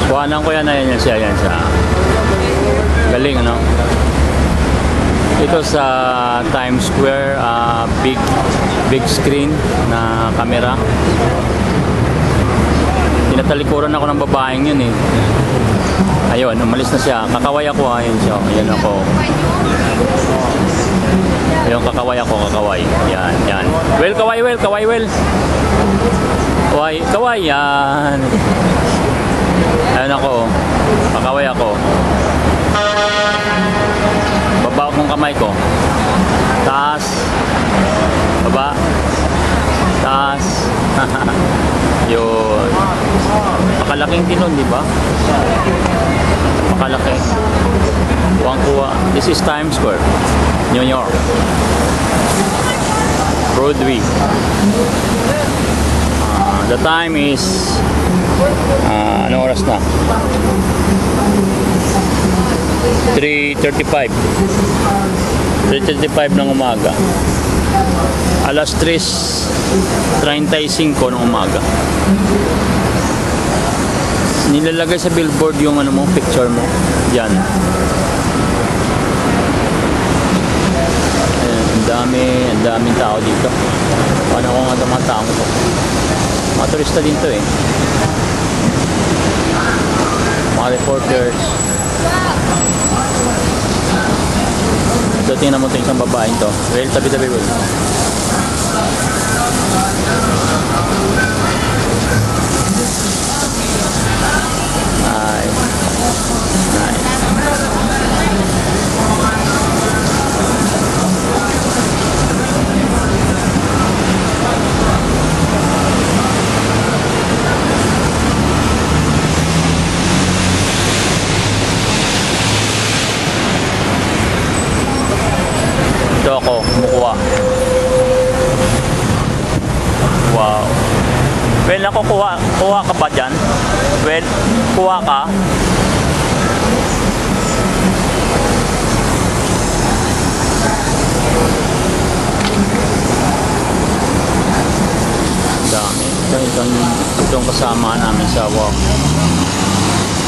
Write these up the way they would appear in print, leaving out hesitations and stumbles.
Kuhanan ko yan, ayan siya, ayan siya. Galing, ano? Ito sa Times Square, big screen na camera. Tinatalikuran ako ng babaeng yun eh. Ayun, umalis na siya. Kakaway ako, ayun siya. Ayun ako. Ayun, kakaway ako, kakaway. Yan, yan. Well, kaway, well, kaway, well. Kaway, kaway, yan. Ayun ako. Kakaway ako. Baba akong kamay ko. Taas. Baba. Taas. Yun. Pakalaking tinon, di ba? Pakalaki. Kuwang-kuwa. This is Times Square, New York. Broadway. The time is ano oras na? 3:35 ng umaga. Alas 3:35 ng umaga. Nilalagay sa billboard yung ano mo, picture mo. Yan. Ayan, ang daming tao dito. Paano ko nga mga tao to? Mga turista din to eh. Mga reporters. So tingnan mo ito isang babaeng to. Well, tabi-tabi ko. Nice. Nice. Ito ako, kumukuha. Wow. Well, ako kuha ka ba dyan? Well, kuha ka. Dami. Itong kasama namin sa walk.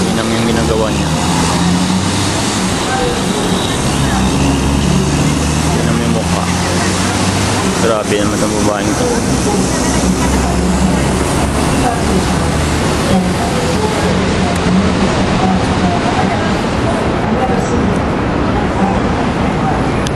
Yun ang yung ginagawa niya. Yun ang yung mukha. Grabe naman ang babaeng ito.